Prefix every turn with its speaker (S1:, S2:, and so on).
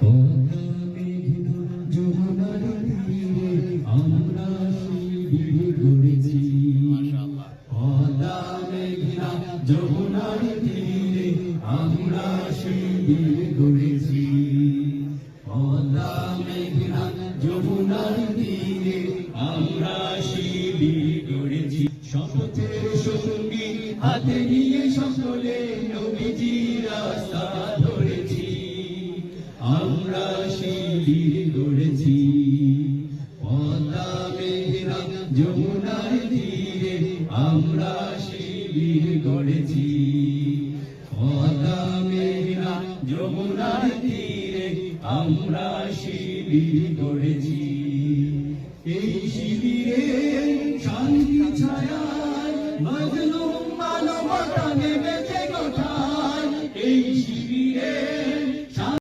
S1: পদ্মা মেঘনা যমুনার তীরে আমরা শিবির গড়েছি। পদ্মা মেঘনা যমুনার তীরে আমরা শিবির গড়েছি। পদ্মা মেঘনা যমুনার তীরে আমরা শিবির গড়েছি। শপথের সঙ্গী হাতে নিয়ে সকলে নবীজির রাস্তা ধরেছি। আমরা শিবির গড়েছি। পদ্মা মেঘনা যমুনার তীরে আমরা শিবির গড়েছি। পদ্মা মেঘনা যমুনার তীরে আমরা শিবির গড়েছি। এই শিবিরে শান্তি ছায়ায় মজলুম মানবতা নেমেছে কোথায়। এই